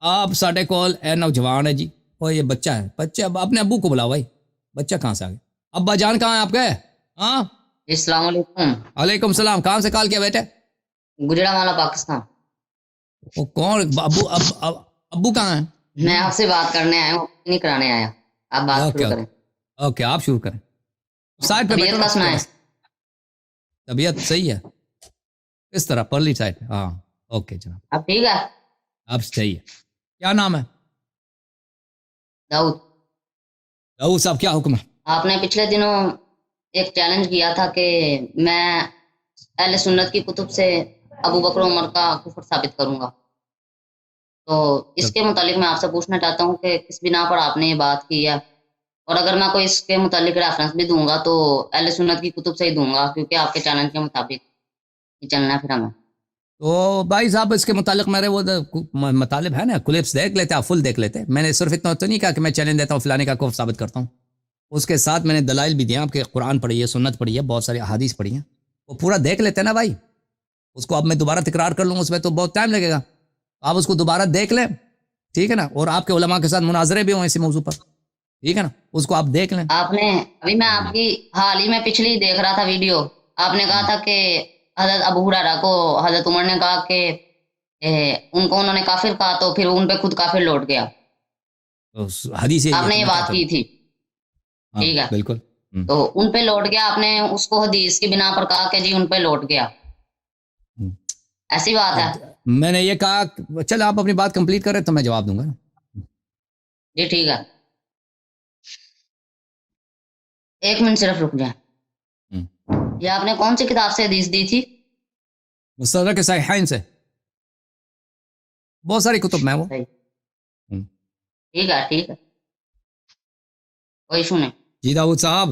آپ ساڈے کول اے نوجوان ہے جی، اور یہ بچہ ہے، بچہ اپنے ابو کو بلاؤ بھائی، بچہ کہاں سے آ گیا؟ ابا جان کہاں ہیں آپ کے؟ ہاں السلام علیکم. وعلیکم السلام. کہاں سے کال کیا بیٹے؟ گجرانوالہ پاکستان. وہ کون ابو کہاں ہیں؟ میں آپ سے بات کرنے آیا ہوں، نہیں کرانے آیا. آپ بات اوکے شروع اوکے کریں. اوکے آپ شروع کریں. سائڈ پہ بیٹھو طبیعت نا کا سنائیں. تھوڑا سا. طبیعت صحیح ہے اس طرح پرلی سائڈ. ہاں اوکے جناب اب ٹھیک ہے. اب صحیح ہے. کیا نام ہے؟ داؤد. داؤد صاحب کیا حکم ہے؟ آپ نے پچھلے دنوں ایک چیلنج کیا تھا کہ میں اہل سنت کی کتب سے ابو بکر عمر کا کفر ثابت کروں گا. تو اس کے متعلق میں آپ سے پوچھنا چاہتا ہوں کہ کس بنا پر آپ نے یہ بات کی ہے، اور اگر میں کوئی اس کے متعلق ریفرنس بھی دوں گا تو اہل سنت کی کتب سے ہی دوں گا، کیونکہ آپ کے چیلنج کے مطابق ہی چلنا ہے پھر ہمیں. تو بھائی صاحب اس کے متعلق میرے وہ مطالب ہے نا، کلپس دیکھ لیتے آپ، فل دیکھ لیتے. میں نے صرف اتنا تو نہیں کہا کہ میں چیلنج دیتا ہوں فلانے کا کفر ثابت کرتا ہوں. اس کے ساتھ میں نے دلائل بھی دیا آپ کے، قرآن پڑھی ہے، سنت پڑھی ہے، بہت ساری احادیث پڑھی ہیں، وہ پورا دیکھ لیتے ہیں نا بھائی. اس کو اب میں دوبارہ تکرار کر لوں اس میں تو بہت ٹائم لگے گا. آپ اس کو دوبارہ دیکھ لیں، ٹھیک ہے نا، اور آپ کے علماء کے ساتھ مناظرے بھی ہوں اسی موضوع پر، ٹھیک ہے نا، اس کو آپ دیکھ لیں. آپ نے ابھی میں آپ کی حال ہی میں پچھلی دیکھ رہا تھا ویڈیو، آپ نے کہا تھا کہ حضرت ابو ہریرہ کو حضرت عمر نے کہا کہ ان کو انہوں نے کافر کہا تو پھر ان پہ خود کافر لوٹ گیا. حدیث آپ ہے نے تو یہ میں کیا بات کروں. کی تھی. ہاں ٹھیک ہے. بالکل. تو ان پہ لوٹ گیا، آپ نے اس کو حدیث کی بنا پر کہا کہ جی ان پہ لوٹ گیا. ایسی بات ہے. میں نے یہ کہا چل آپ اپنی بات کمپلیٹ کریں تو میں جواب دوں گا. جی ٹھیک ہے. ایک منٹ صرف رک جائیں. یہ آپ نے کون سی کتاب سے حدیث دی تھی؟ مستدرک صحیحین سے، بہت ساری کتب میں وہ. ٹھیک ہے ٹھیک ہے، کوئی ایشو نہیں. جی داؤد صاحب.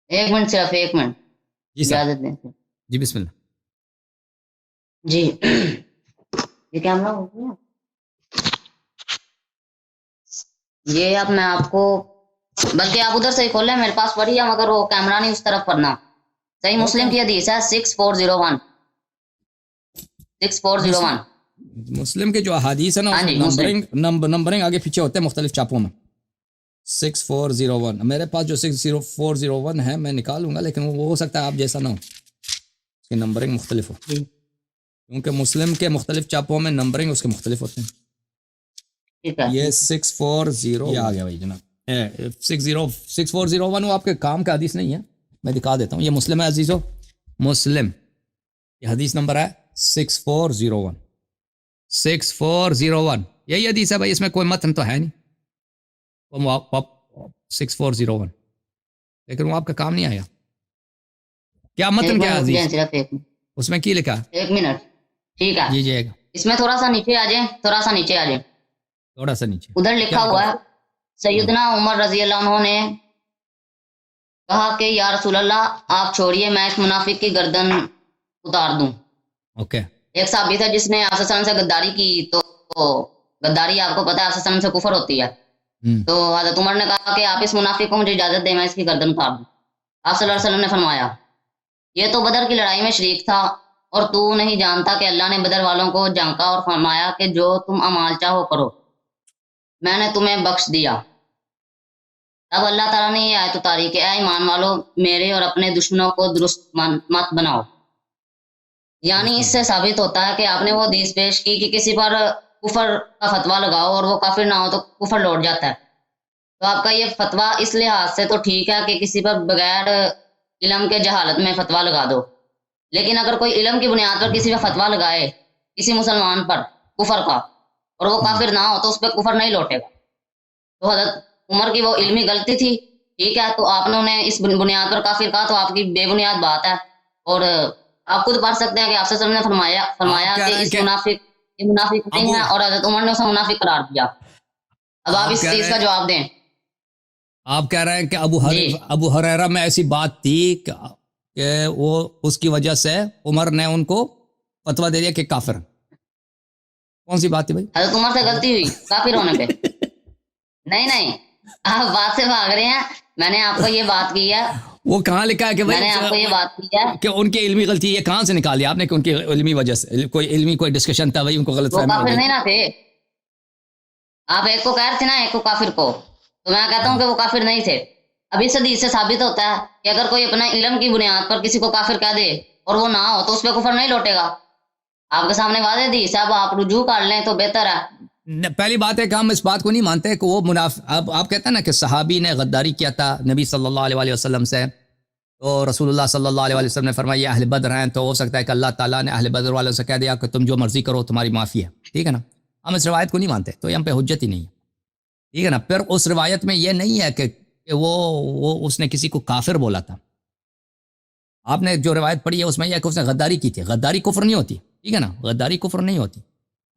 ایک منٹ صرف ایک منٹ جی صاحب. اجازت دیں. جی بسم اللہ. جی یہ کیمرہ ہو گیا یہ. اب میں آپ کو، بلکہ آپ ادھر سے ہی کھول لیں، میرے پاس پڑھی ہے مگر وہ کیمرہ نہیں اس طرف پڑھنا. صحیح مسلم کی حدیث ہے 6401. 6401 مسلم کے جو احادیث ہیں نا اس میں نمبرنگ آگے پیچھے ہوتے ہیں مختلف چاپوں میں. 6401 میرے پاس جو 6401 ہے میں نکالوں گا، لیکن وہ ہو سکتا ہے آپ جیسا نہ ہو، اس کی نمبرنگ مختلف ہو، کیونکہ مسلم کے مختلف چاپوں میں نمبرنگ اس کے مختلف ہوتے ہیں. یہ 640 یہ آ گیا بھائی جناب. 6401 وہ آپ کے کام کا حدیث نہیں ہے، میں دکھا دیتا ہوں. یہ مسلم ہے عزیزو، مسلم، یہ حدیث نمبر ہے 6401. 6401 یہی حدیث ہے بھائی، اس میں کوئی متن تو ہے نہیں. 6401 لیکن وہ آپ کا کام نہیں آیا. کیا متن کیا عزیز اس میں کی لکھا؟ ایک منٹ. ٹھیک ہے جی جی اس میں تھوڑا سا نیچے آ جائیں، تھوڑا سا نیچے آ جائیں. تھوڑا سا نیچے ادھر لکھا ہوا ہے سیدنا عمر رضی اللہ عنہ نے کہا کہ یا رسول اللہ آپ چھوڑیے، میں اس منافق کی گردن اتار دوں. اوکے. ایک صحابی تھا جس نے آپ سے غداری کی، تو غداری آپ کو پتہ ہے آپ سے کفر ہوتی ہے. تو حضرت عمر نے کہا کہ آپ اس منافق کو مجھے اجازت دیں، میں اس کی گردن اتار دوں. آپ صلی اللہ علیہ وسلم نے فرمایا یہ تو بدر کی لڑائی میں شریک تھا اور تو نہیں جانتا کہ اللہ نے بدر والوں کو جھانکا اور فرمایا کہ جو تم اعمال چاہو کرو، میں نے تمہیں بخش دیا. اب اللہ تعالیٰ نے یہ آیت اتاری کہ اے ایمان والو میرے اور اپنے دشمنوں کو درست مت بناؤ. یعنی اس سے ثابت ہوتا ہے کہ آپ نے وہ حدیث پیش کی کہ کسی پر کفر کا فتویٰ لگاؤ اور وہ کافر نہ ہو تو کفر لوٹ جاتا ہے. تو آپ کا یہ فتویٰ اس لحاظ سے تو ٹھیک ہے کہ کسی پر بغیر علم کے جہالت میں فتویٰ لگا دو، لیکن اگر کوئی علم کی بنیاد پر کسی پر فتویٰ لگائے کسی مسلمان پر کفر کا اور وہ کافر نہ ہو تو اس پہ کفر نہیں لوٹے گا. تو حضرت عمر کی وہ علمی غلطی تھی، ٹھیک ہے، تو آپ نے انہیں اس بنیاد پر کافر کہا تو آپ کی بے بنیاد بات ہے. اور آپ خود پڑھ سکتے ہیں کہ آپ سے نے فرمایا کہ اس منافق نہیں ہے، اور حضرت عمر نے اسے منافق قرار دیا. اب آپ اس چیز کا جواب دیں. آپ کہہ رہے ہیں کہ ابو ہریرہ میں ایسی بات تھی کہ وہ اس کی وجہ سے عمر نے ان کو فتویٰ دے دیا کہ کافر. کون سی بات تھی بھائی؟ حضرت عمر سے غلطی ہوئی کافر ہونے پہ. نہیں آپ بات سے بھاگ رہے ہیں. میں نے آپ کو یہ بات کی ہے وہ کہاں لکھا ہے کہ میں نے آپ کو یہ بات کی ہے کہ ان کی علمی غلطی؟ یہ کہاں سے نکالی آپ نے کہ ان کی علمی وجہ سے کوئی علمی کوئی ڈسکشن تھا وہی ان کو غلط وہ فہمی ہو کافر گئی؟ نہیں نہ تھے. آپ ایک کو کہہ رہے تھے نا، ایک کو کافر کو، تو میں کہتا ہوں کہ وہ کافر نہیں تھے. ابھی اس حدیث سے ثابت ہوتا ہے کہ اگر کوئی اپنا علم کی بنیاد پر کسی کو کافر کہہ دے اور وہ نہ ہو تو اس پہ کفر نہیں لوٹے گا. آپ کے سامنے واضح حدیث ہے، اب آپ رجوع کر لیں تو بہتر ہے. پہلی بات ہے کہ ہم اس بات کو نہیں مانتے کہ وہ اب آپ کہتے ہیں نا کہ صحابی نے غداری کیا تھا نبی صلی اللہ علیہ وسلم سے، تو رسول اللہ صلی اللہ علیہ وسلم نے فرمایا یہ اہل بدر ہیں، تو ہو سکتا ہے کہ اللہ تعالیٰ نے اہل بدر والوں سے کہہ دیا کہ تم جو مرضی کرو تمہاری معافی ہے. ٹھیک ہے نا، ہم اس روایت کو نہیں مانتے، تو یہ ہم پہ حجت ہی نہیں ہے. ٹھیک ہے نا. پھر اس روایت میں یہ نہیں ہے کہ وہ اس نے کسی کو کافر بولا تھا. آپ نے جو روایت پڑھی ہے اس میں یہ ہے کہ اس نے غداری کی تھی. غداری کفر نہیں ہوتی. ٹھیک ہے نا، غداری کفر نہیں ہوتی.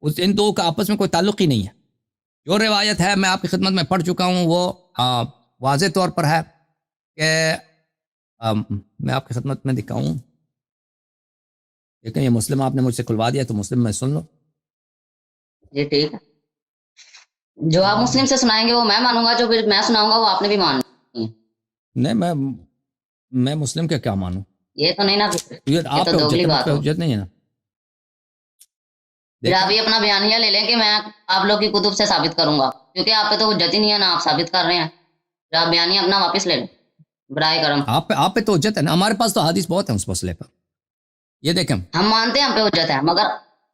ان دو کا آپس میں کوئی تعلق ہی نہیں ہے. جو روایت ہے میں آپ کی خدمت میں پڑھ چکا ہوں، وہ واضح طور پر ہے کہ میں آپ کی خدمت میں دکھاؤں. لیکن یہ مسلم آپ نے مجھ سے کھلوا دیا تو مسلم میں سن لو. جی ٹھیک ہے، جو آپ مسلم سے سنائیں گے وہ میں مانوں گا، جو پھر میں سناؤں گا وہ آپ نے بھی ماننا ہے. نہیں، میں مسلم کا کیا مانوں؟ یہ تو نہیں نا، یہ یہ آپ تو پہ دوگلی حجت بات ہو. حجت نہیں ہے نا. پھر آپ یہ اپنا بیانیہ لے لیں کہ میں آپ لوگ کی کتب سے ثابت کروں گا، کیونکہ آپ پہ تو حجت ہی نہیں ہے نا، آپ ثابت کر رہے ہیں. پھر آپ بیانیہ اپنا واپس لے لیں برائے کرم. آپ پہ تو حجت ہے نا، ہمارے پاس تو حدیث بہت ہیں اس مسئلے پر. یہ دیکھیں، ہم مانتے ہیں ہم پہ حجت ہے، مگر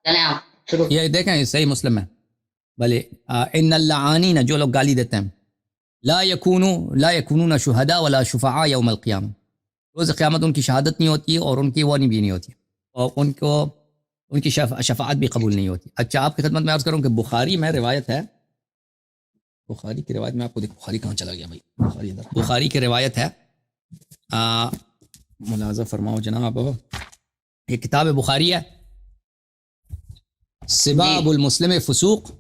چلیں آپ شروع. یہ دیکھیں، یہ صحیح مسلم ہے. بھلے ان اللعانین، جو لوگ گالی دیتے ہیں، لا یکونون شہداء ولا شفعاء یوم القیامہ، روز قیامت ان کی شہادت نہیں ہوتی اور ان کی وہ بھی نہیں ہوتی، اور ان کی شفاعت بھی قبول نہیں ہوتی. اچھا، آپ کی خدمت میں عرض کروں کہ بخاری میں روایت ہے، بخاری کی روایت میں آپ کو دیکھ، بخاری کہاں چلا گیا بھائی؟ بخاری کی روایت ہے، ملاحظہ فرماؤ جناب. یہ کتاب بخاری ہے، سباب المسلم فسوق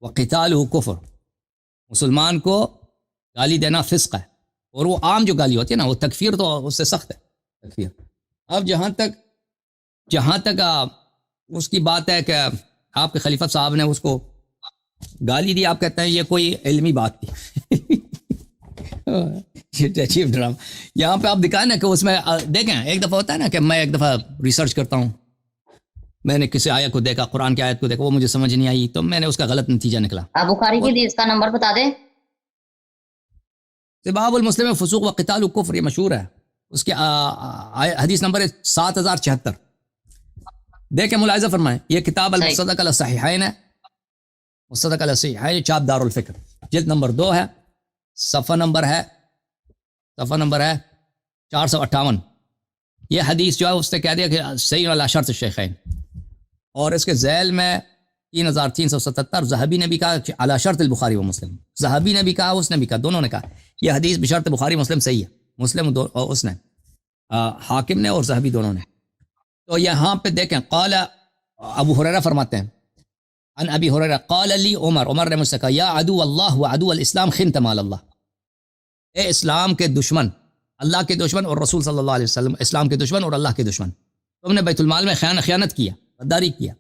وقتالہ کفر. مسلمان کو گالی دینا فسق ہے، اور وہ عام جو گالی ہوتی ہے نا، وہ تکفیر تو اس سے سخت ہے تکفیر. اب جہاں تک اس کی بات ہے کہ آپ کے خلیفہ صاحب نے اس کو گالی دی، آپ کہتے ہیں یہ کوئی علمی بات تھی. عجیب ڈرام. یہاں پہ آپ دکھائیں نا کہ اس میں دیکھیں، ایک دفعہ ہوتا ہے نا کہ میں ایک دفعہ ریسرچ کرتا ہوں، میں نے کسی آیت کو دیکھا، قرآن کی آیت کو دیکھا، وہ مجھے سمجھ نہیں آئی تو میں نے اس کا غلط نتیجہ نکلا. آپ بخاری کی حدیث کا نمبر بتا دیں. سباب المسلم فسوق وقتال کفر، یہ مشہور ہے. اس کے حدیث نمبر 7076. دیکھیں، ملاحظہ فرمائیں، یہ کتاب المصدق علی الصحیحین ہے، مصدق علی الصحیحین، چاپ دار الفکر، جلد نمبر 2 ہے، صفحہ نمبر ہے 458. یہ حدیث جو ہے اس نے کہہ دیا کہ صحیح علی شرط الشیخین، اور اس کے ذیل میں 3377 ذہبی نے بھی کہا کہ علی شرط البخاری و مسلم. ذہبی نے بھی کہا، اس نے بھی کہا، دونوں نے کہا یہ حدیث بشرط بخاری مسلم صحیح ہے. مسلم اور اس نے حاکم نے اور ذہبی دونوں نے. تو یہاں پہ دیکھیں، قال ابو ہریرہ فرماتے ہیں، ان ابی ہریرہ قال لی عمر نے مجھ سے کہا، یا عدو اللہ و عدو الاسلام خنت مال اللہ، اے اسلام کے دشمن، اللہ کے دشمن اور رسول صلی اللہ علیہ وسلم، اسلام کے دشمن اور اللہ کے دشمن، تم نے بیت المال میں خیانت کیا، غداری کیا.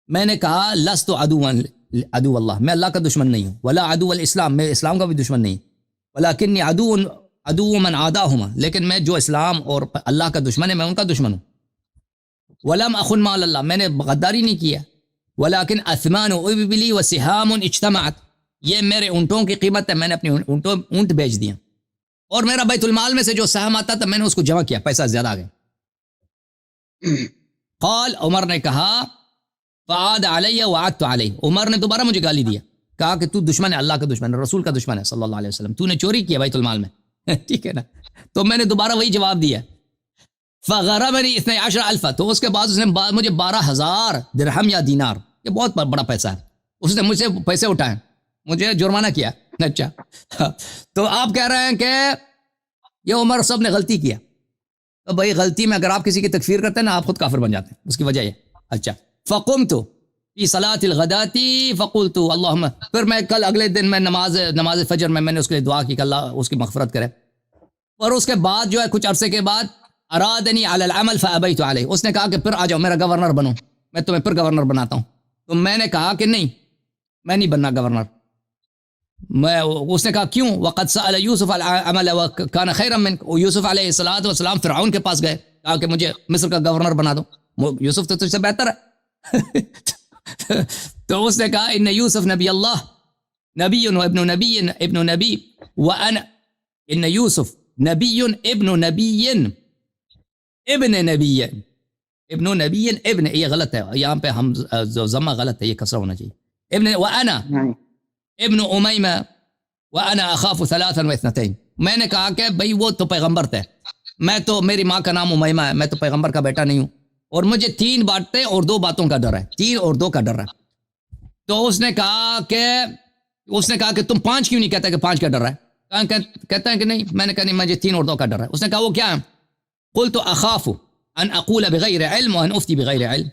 میں نے کہا لست عدو اللہ، میں اللہ کا دشمن نہیں ہوں، ولا عدو الاسلام، میں اسلام کا بھی دشمن نہیں، ولکنی عدو من عاداہما، لیکن میں جو اسلام اور اللہ کا دشمن ہے میں ان کا دشمن ہوں. ولم اخن مال اللہ، میں نے غداری نہیں کیا. ولکن اثمان ابلی وسہام اجتمعت، یہ میرے اونٹوں کی قیمت ہے، میں نے اپنے اونٹ بیچ دیا، اور میرا بیت المال میں سے جو سہم آتا تھا میں نے اس کو جمع کیا، پیسہ زیادہ آ گیا. قال، عمر نے کہا، فعاد علیہ وعدت علیہ، عمر نے دوبارہ مجھے گالی دیا، کہا کہ تو دشمن ہے، اللہ کا دشمن ہے، رسول کا دشمن ہے صلی اللہ علیہ وسلم، تو نے چوری کیا بیت المال میں. ٹھیک ہے نا، تو میں نے دوبارہ وہی جواب دیا. فغربنی 12,000، تو اس کے بعد اس نے مجھے 12,000 درہم یا دینار، یہ بہت بڑا پیسہ ہے، اس نے مجھ سے پیسے اٹھائے، مجھے جرمانہ کیا. اچھا، تو آپ کہہ رہے ہیں کہ یہ عمر صاحب نے غلطی کیا. تو بھائی غلطی میں اگر آپ کسی کی تکفیر کرتے ہیں نا، آپ خود کافر بن جاتے ہیں، اس کی وجہ یہ. اچھا، فقمت فی صلاۃ الغداۃ فقلت اللہم، پھر میں کل اگلے دن میں نماز فجر میں نے اس کے لیے دعا کی کہ اللہ اس کی مغفرت کرے. اور اس کے بعد جو ہے کچھ عرصے کے بعد ارادنی علی العمل فابیت علیہ، اس نے کہا کہ پھر آ جاؤ میرا گورنر بنو، میں تمہیں پھر گورنر بناتا ہوں. تو میں نے کہا کہ نہیں، میں نہیں بننا گورنر. میں اس نے کہا کیوں وقد سأل یوسف العمل وکان خیرا منک، یوسف علیہ الصلوۃ والسلام فرعون کے پاس گئے، کہا کہ مجھے مصر کا گورنر بنا دو، یوسف تو تجھ سے بہتر ہے تو اس نے کہا ان یوسف نبی اللہ نبی و ابن نبی وانا ان یوسف نبی ابن نبی ابن نبی ابن نبی ابن، یہ غلط ہے یہاں پہ ہم ضمہ غلط ہے، یہ کسرہ ہونا چاہیے، ابن وانا ابن امیمہ وانا اخاف ثلاثا واثنتین، میں نے کہا کہ بھئی وہ تو پیغمبر تھے، میں تو میری ماں کا نام امیمہ ہے، میں تو پیغمبر کا بیٹا نہیں ہوں، اور مجھے 3 باتیں اور 2 باتوں کا ڈر ہے، 3 اور 2 کا ڈر ہے۔ تو اس نے کہا کہ تم 5 کیوں نہیں کہتا کہ 5 کا ڈر ہے؟ کہتا ہے کہ نہیں، میں نے کہا نہیں مجھے 3 اور 2 کا ڈر ہے۔ اس نے کہا وہ کیا ہے؟ قلت اخاف ان اقول بغیر علم وان افتي بغیر علم،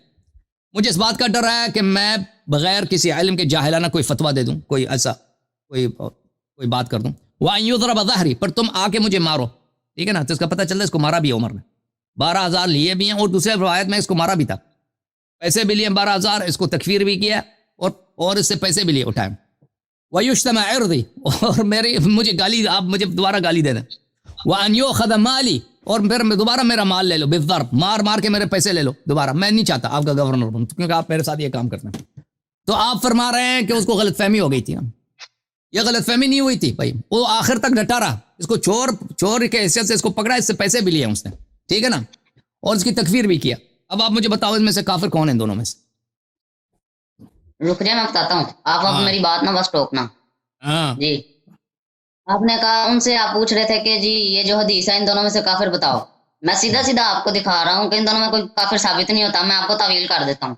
مجھے اس بات کا ڈر ہے کہ میں بغیر کسی علم کے جاہلانہ کوئی فتویٰ دے دوں، کوئی ایسا کوئی بات کر دوں، وان يضرب ظهري، پر تم آ کے مجھے مارو، ٹھیک ہے نا؟ تو اس کا پتہ چلتا ہے اس کو مارا بھی ہے عمر نے، 12,000 لیے بھی ہیں، اور دوسرے روایت میں اس کو مارا بھی تھا، پیسے بھی لیے 12,000، اس کو تکفیر بھی کیا اور اس سے پیسے بھی لیے اٹھائے، وَيُشْتَمَ عِرْضِي، اور مجھے گالی، آپ مجھے دوبارہ گالی دے دیں، وَأَنْ يُؤْخَذَ مَالِي، اور پھر دوبارہ میرا مال لے لو، بالضرب، مار کے میرے پیسے لے لو دوبارہ، میں نہیں چاہتا آپ کا گورنر بنوں کیونکہ آپ میرے ساتھ یہ کام کرتے ہیں۔ تو آپ فرما رہے ہیں کہ اس کو غلط فہمی ہو گئی تھی، یہ غلط فہمی نہیں ہوئی تھی بھائی، وہ آخر تک ڈٹا رہا، اس کو چور کے حیثیت سے اس کو پکڑا، اس سے پیسے بھی لیے اس نے، ٹھیک ہے نا، اور اس کی تکفیر بھی کیا۔ اب آپ مجھے بتاؤ اس میں سے کافر کون ہیں دونوں میں سے؟ رک جائے میں بتاتا ہوں، آپ اب میری بات نہ بس ٹوکنا۔ ہاں جی آپ نے کہا ان سے، آپ پوچھ رہے تھے کہ جی یہ جو حدیث ہے ان دونوں میں سے کافر بتاؤ، میں سیدھا آپ کو دکھا رہا ہوں کہ ان دونوں میں کوئی کافر ثابت نہیں ہوتا، میں آپ کو تعویل کر دیتا ہوں۔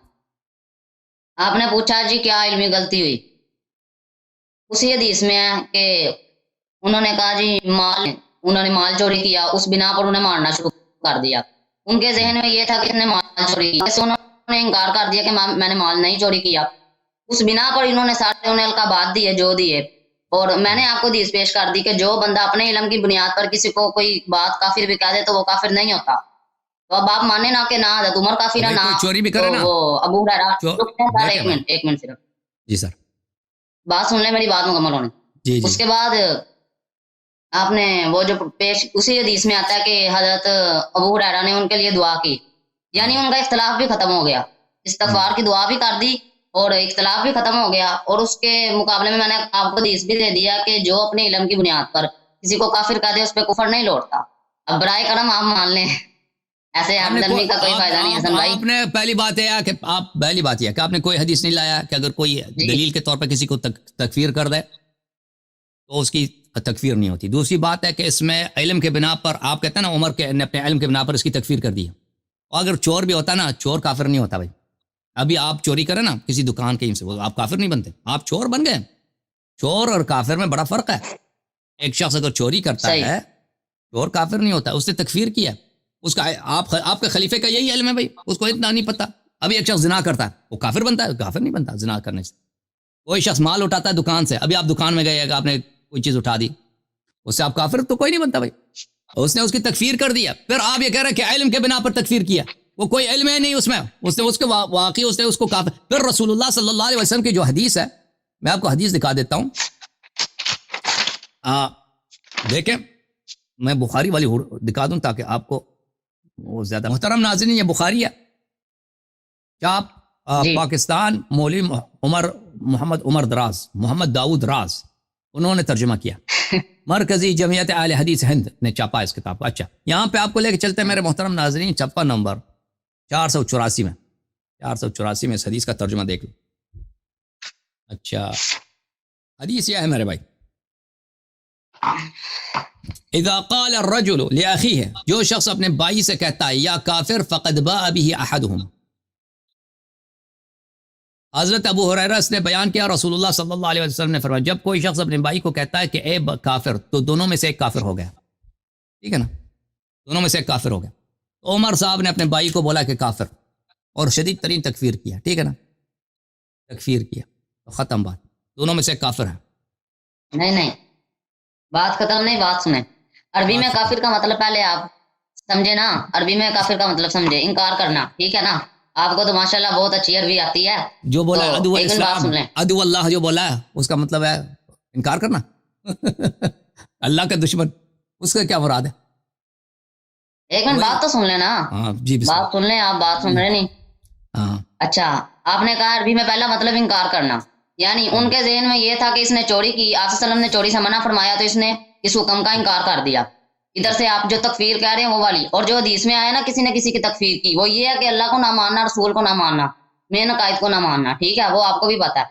آپ نے پوچھا جی کیا علمی غلطی ہوئی، اسی حدیث میں ہے کہ انہوں نے کہا جی انہوں نے مال چوری کیا، اس بنا پر انہیں مارنا شروع کر دیا، ان کے ذہن میں یہ تھا کہ انہوں نے مال چوری کیا، انہوں نے انکار کر دیا کہ میں نے مال نہیں چوری کیا، اس بنا پر انہوں نے سارے انہیں القابات دیے جو دیے، اور میں نے آپ کو حدیث پیش کر دی کہ جو بندہ اپنے علم کی بنیاد پر کسی کو کوئی بات کافر بھی کہہ دے تو وہ کافر نہیں ہوتا۔ تو اب آپ مانے نہ کہ نہ حضرت عمر کافر ہے، نہ چوری بھی کرے نا وہ ابو ہریرہ۔ ایک منٹ صرف جی سر، بات سن لیں، میری بات مکمل ہونے۔ جی اس کے بعد آپ نے وہ جو پیش اسی حدیث میں آتا ہے کہ حضرت ابو ہریرہ نے ان کے لیے دعا کی، یعنی ان کا اختلاف بھی ختم ہو گیا، استغفار کی دعا بھی کر دی اور اختلاف بھی ختم ہو گیا، اور اس کے مقابلے میں میں نے آپ کو حدیث بھی دے دیا کہ جو اپنے علم کی بنیاد پر کسی کو کافر کہہ دے اس پہ کفر نہیں لوٹتا۔ اب برائے کرم آپ مان لیں، ایسے آمدنی کا کوئی فائدہ نہیں حسن بھائی۔ آپ نے پہلی بات یہ ہے کہ آپ نے کوئی حدیث نہیں لایا کہ اگر کوئی دلیل کے طور پر کسی کو تکفیر کر دے تو اس کی تکفیر نہیں ہوتی۔ دوسری بات ہے کہ اس میں علم کے بنا پر، آپ کہتے ہیں نا عمر کے نے اپنے علم کے بنا پر اس کی تکفیر کر دی، اور اگر چور بھی ہوتا نا، چور کافر نہیں ہوتا بھائی۔ ابھی آپ چوری کریں نا کسی دکان کہیں سے، آپ کافر نہیں بنتے، آپ چور بن گئے۔ چور اور کافر میں بڑا فرق ہے، ایک شخص اگر چوری کرتا ہے چور کافر نہیں ہوتا، اس نے تکفیر کیا، اس کا آپ کے خلیفے کا یہی علم ہے بھائی، اس کو اتنا نہیں پتا۔ ابھی ایک شخص زنا کرتا ہے وہ کافر بنتا ہے؟ کافر نہیں بنتا زنا کرنے سے۔ کوئی شخص مال اٹھاتا ہے دکان سے، ابھی آپ دکان میں گئے، آپ نے کوئی چیز اٹھا دی، اس سے آپ کافر تو کوئی نہیں بنتا بھائی، اس نے اس کی تکفیر کر دیا۔ پھر آپ یہ کہہ رہے ہیں کہ علم کے بنا پر تکفیر کیا، وہ کوئی علم ہے نہیں اس میں، اس نے اس کے واقعی اس نے اس کو کافر۔ پھر رسول اللہ صلی اللہ علیہ وسلم کی جو حدیث ہے، میں آپ کو حدیث دکھا دیتا ہوں، دیکھیں میں بخاری والی دکھا دوں تاکہ آپ کو وہ زیادہ۔ محترم ناظرین، یہ بخاری ہے، چاپ پاکستان، مولوی محمد داؤد راز، انہوں نے ترجمہ کیا، مرکزی جمعیت اہل حدیث ہند نے چھاپا اس کتاب کو۔ اچھا یہاں پہ آپ کو لے کے چلتے ہیں میرے محترم ناظرین، چھپا نمبر 484 میں 484 میں اس حدیث کا ترجمہ دیکھ لو۔ اچھا حدیث یہ ہے میرے بھائی، اذا قال الرجل لاخیہ، جو شخص اپنے بھائی سے کہتا ہے یا کافر، فقد باء به احدهم، حضرت ابو ہریرہ نے بیان کیا، رسول اللہ صلی اللہ علیہ وسلم نے فرمایا، جب کوئی شخص اپنے بھائی کو کہتا ہے کہ اے کافر، تو دونوں میں سے ایک کافر ہو گیا، ٹھیک ہے نا، دونوں میں سے ایک کافر ہو گیا۔ تو عمر صاحب نے اپنے بھائی کو بولا کہ کافر، اور شدید ترین تکفیر کیا، ٹھیک ہے نا، تکفیر کیا، تو ختم بات، دونوں میں سے ایک کافر ہے۔ نہیں بات ختم نہیں، بات سنیں۔ عربی میں کافر کا مطلب پہلے آپ سمجھے نا، عربی میں کافر کا مطلب سمجھے، انکار کرنا، ٹھیک ہے نا، آپ کو تو ماشاءاللہ بہت اچھی عربی آتی ہے۔ جو بولا عدو اسلام، عدو اللہ جو بولا ہے اس کا مطلب ہے انکار کرنا اللہ کا دشمن، اس کا کیا مراد ہے؟ ایک منٹ بات تو سن لینا. ہاں جی بات سن لیں آپ، بات سن رہے نہیں. ہاں اچھا آپ نے کہا عربی میں پہلا مطلب انکار کرنا، یعنی ان کے ذہن میں یہ تھا کہ اس نے چوری کی، آپ صلی اللہ علیہ وسلم نے چوری سے منع فرمایا تو اس نے اس حکم کا انکار کر دیا. ادھر سے آپ جو تکفیر کہہ رہے ہیں وہ والی، اور جو حدیث میں آیا نا کسی نے کسی کی تکفیر کی، وہ یہ ہے کہ اللہ کو نہ ماننا، رسول کو نہ ماننا، مین عقائد کو نہ ماننا. ٹھیک ہے، وہ آپ کو بھی پتا ہے.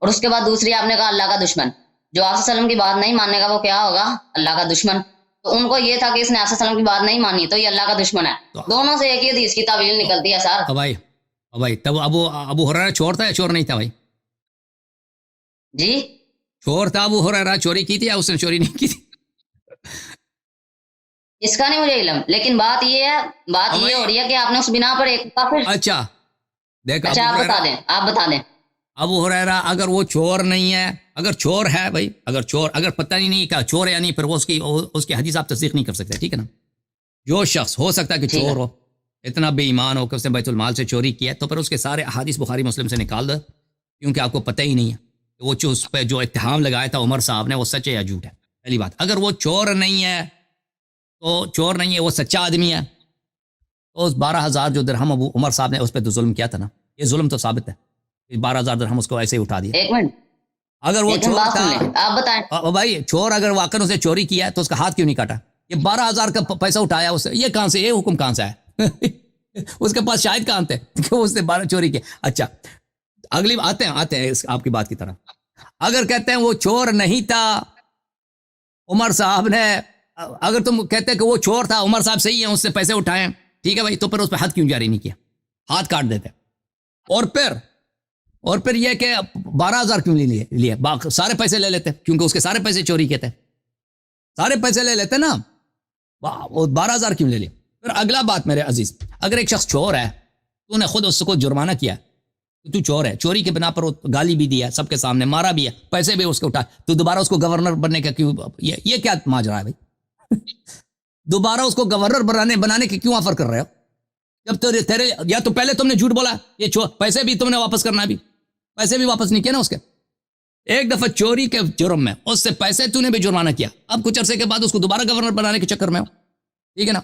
اور اس کے بعد دوسری آپ نے کہا اللہ کا دشمن، جو آپ صلی اللہ علیہ وسلم کی بات نہیں ماننے کا وہ کیا ہوگا؟ اللہ کا دشمن. تو ان کو یہ تھا کہ اس نے آپ صلی اللہ علیہ وسلم کی بات نہیں مانی تو یہ اللہ کا دشمن ہے. دونوں سے ایک ہی حدیث کی تعویل نکلتی ہے سر. بھائی تب ابو ہریرہ چور تھا یا چور نہیں تھا بھائی؟ جی چور تھا ابو ہریرہ، چوری کی تھی یا اس نے چوری نہیں کی تھی؟ اس کا نہیں مجھے علم، لیکن بات یہ ہے، بات یہ ہو رہی ہے کہ آپ نے اس بنا پر ایک کافر. اچھا دیکھ، اچھا آپ بتا دیں، آپ بتا دیں. ابو ہریرہ اگر وہ چور نہیں ہے، اگر چور ہے بھائی، اگر چور، اگر پتہ نہیں کیا چور ہے یا نہیں، پھر وہ اس کی حدیث آپ تصدیق نہیں کر سکتے. ٹھیک ہے نا؟ جو شخص ہو سکتا ہے کہ چور ہو، اتنا بے ایمان ہو کہ اس نے بیت المال سے چوری کیا، تو پھر اس کے سارے احادیث بخاری مسلم سے نکال دو، کیونکہ آپ کو پتہ ہی نہیں ہے کہ وہ اس پہ جو اتہام لگایا تھا عمر صاحب نے وہ سچ ہے یا جھوٹ ہے. پہلی بات. اگر وہ چور نہیں ہے تو چور نہیں ہے، وہ سچا آدمی ہے، تو اس 12,000 جو درہم ابو عمر صاحب نے اس پہ تو ظلم کیا تھا نا، یہ ظلم تو ثابت ہے. 12,000 درہم اس کو ایسے ہی اٹھا دیا. ایک منٹ، اگر وہ چور تھا، آپ بتائیں بھائی چور اگر واقعا اسے چوری کیا ہے تو اس کا ہاتھ کیوں نہیں کاٹا؟ یہ 12,000 کا پیسہ اٹھایا اس سے، یہ کہاں سے، یہ حکم کہاں سے ہے؟ اس کے پاس شاہد کہاں تھے کہ اس نے 12 چوری کیا؟ اچھا اگلی آتے ہیں آپ کی بات کی طرح. اگر کہتے ہیں وہ چور نہیں تھا، عمر صاحب نے، اگر تم کہتے ہیں کہ وہ چور تھا، عمر صاحب صحیح ہیں، اس سے پیسے اٹھائیں، ٹھیک ہے بھائی، تو پھر اس پہ حد کیوں جاری نہیں کیا؟ ہاتھ کاٹ دیتے. اور پھر یہ کہ 12,000 کیوں لیے؟ سارے پیسے لے لیتے، کیونکہ اس کے سارے پیسے چوری کے تھے، سارے پیسے لے لیتے نا، 12,000 کیوں لے لیے؟ پھر اگلا بات میرے عزیز، اگر ایک شخص چور ہے، تو نے خود اس کو جرمانہ کیا، تو چور ہے، چوری کے بنا پر گالی بھی دیا، سب کے سامنے مارا بھی ہے، پیسے بھی اس کو اٹھا، تو دوبارہ اس کو گورنر بننے کا کیوں، یہ کیا ماجرا ہے بھائی؟ دوبارہ اس کو گورنر بنانے کے کیوں آفر کر رہے ہو؟ جب تیرے یا تو پہلے تم نے جھوٹ بولا، یہ پیسے بھی تم نے واپس کرنا، بھی پیسے بھی واپس نہیں کیا نا اس کے، ایک دفعہ چوری کے جرم میں اس سے پیسے تو نے بھی جرمانہ کیا، اب کچھ عرصے کے بعد اس کو دوبارہ گورنر بنانے کے چکر میں ہو، ٹھیک ہے نا،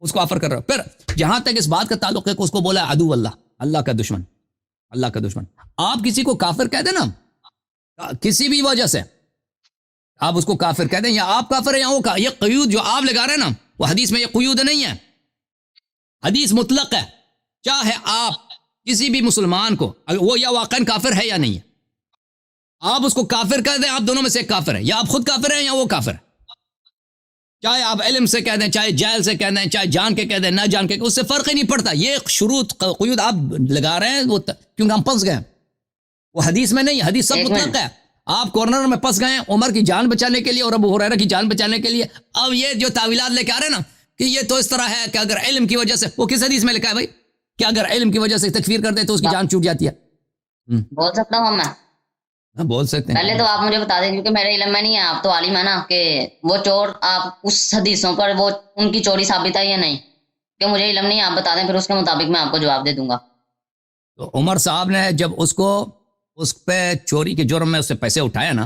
اس کو آفر کر رہے ہو. پھر جہاں تک اس بات کا تعلق ہے کہ اس کو بولا عدو اللہ، اللہ کا دشمن، اللہ کا دشمن. آپ کسی کو کافر کہہ دیں نا کسی بھی وجہ سے، آپ اس کو کافر کہہ دیں، یا آپ کافر ہیں یا وہ یہ قیود جو آپ لگا رہے ہیں نا، وہ حدیث میں یہ قیود نہیں ہے، حدیث مطلق ہے. چاہے آپ کسی بھی مسلمان کو، وہ یا واقعاً کافر ہے یا نہیں ہے، آپ اس کو کافر کہہ دیں، آپ دونوں میں سے ایک کافر ہے، یا آپ خود کافر ہیں یا وہ کافر ہے. چاہے آپ علم سے کہہ دیں، چاہے جہل سے کہہ دیں، چاہے جان کے کہہ دیں، نہ جان کے، اس سے فرق ہی نہیں پڑتا. یہ شروط قیود آپ لگا رہے ہیں وہ کیونکہ ہم پھنس گئے ہیں، وہ حدیث میں نہیں، حدیث سب مطلق ہے. آپ کارنر میں پھنس گئے ہیں عمر کی جان بچانے کے لیے اور ابو ہریرہ کی جان بچانے کے لیے. اب یہ جو تعویلات لے کے آ رہے ہیں نا کہ یہ تو اس طرح ہے کہ اگر علم کی وجہ سے، وہ کس حدیث میں لکھا ہے بھائی کہ اگر علم کی وجہ سے تکفیر کر دے تو اس کی جان چھوٹ جاتی ہے؟ بول سکتا ہوں میں؟ بول سکتے ہیں. پہلے تو آپ مجھے بتا دیں، کیونکہ میرے علم میں نہیں ہے، آپ تو عالم ہے نا، کہ وہ چور آپ اس حدیثوں پر وہ ان کی چوری ثابت ہے یا نہیں، کہ مجھے علم نہیں، آپ بتا دیں، پھر اس کے مطابق میں آپ کو جواب دے دوں گا. تو عمر صاحب نے جب اس کو اس پہ چوری کے جرم میں اس سے پیسے اٹھایا نا،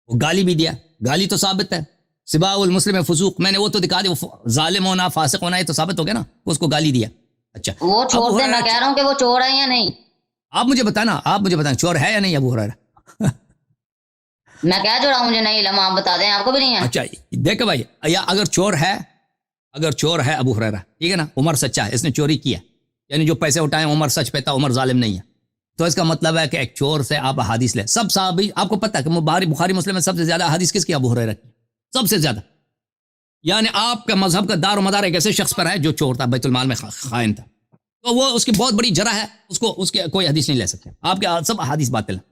وہ گالی بھی دیا، گالی تو ثابت ہے، سباء المسلم فسوق، میں نے وہ تو دکھا دی، وہ ظالم ہونا، فاسق ہونا، یہ تو ثابت ہو گیا نا، اس کو گالی دیا. اچھا وہ چھوڑ دیں، میں کہہ رہا ہوں کہ وہ چور ہے یا نہیں. آپ مجھے بتانا چور ہے یا نہیں ابو ہریرہ؟ میں کہہ جو رہا ہوں مجھے نہیں علم، آپ بتا دیں، آپ کو بھی نہیں ہے. اچھا دیکھ بھائی، یا اگر چور ہے ابو ہریرہ، ٹھیک ہے نا، عمر سچا ہے، اس نے چوری کیا، یعنی جو پیسے اٹھائے عمر سچ پہ تھا، عمر ظالم نہیں ہے، تو اس کا مطلب ہے کہ ایک چور سے آپ حدیث لیں. سب صحابی آپ کو پتہ ہے کہ بخاری مسلم میں سب سے زیادہ حدیث کس کی؟ ابو ہریرہ کی، سب سے زیادہ. یعنی آپ کا مذہب کا دار و مدار ایک ایسے شخص پر ہے جو چور تھا، بیت المال میں خائن تھا، تو وہ اس کی بہت بڑی جرح ہے، اس کے کوئی حدیث نہیں لے سکتے. آپ کے سب حدیث باطل ہیں،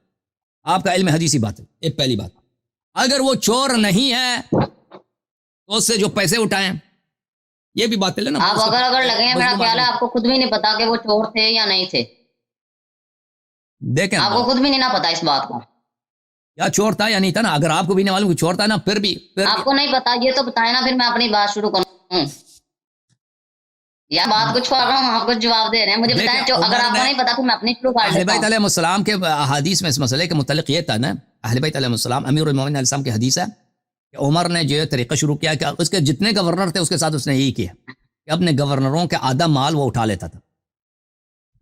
آپ کا علم حدیثی باطل. ایک پہلی بات. اگر وہ چور نہیں ہے تو اس سے جو پیسے اٹھائیں یہ بھی باطل ہے نا. آپ اگر لگے ہیں، میرا خیال ہے آپ کو خود بھی نہیں پتا کہ وہ چور تھے یا نہیں تھے. دیکھیں آپ کو خود بھی نہیں نہ پتا اس بات کا، یا چور تھا یا نہیں تھا نا. اگر آپ کو بھی نہیں معلوم کہ چور تھا نا، پھر بھی آپ کو نہیں پتا، یہ تو بتائیں نا، پھر میں اپنی بات شروع کروں. یا بات کچھ کر رہا ہوں، آپ کچھ جواب دے رہے ہیں، مجھے بتائیں. اگر آپ کو نہیں پتا تو میں اپنی شروع کر لیتا ہوں. بھائی علیہ السلام کے احادیث میں اس مسئلے کے متعلق یہ تھا نا اہل بیت علیہ السلام امیر المومنین علیہ السلام کی حدیث ہے کہ عمر نے جو طریقہ شروع کیا کہ اس کے جتنے گورنر تھے اس کے ساتھ اس نے یہی کیا کہ اپنے گورنروں کے آدھا مال وہ اٹھا لیتا تھا.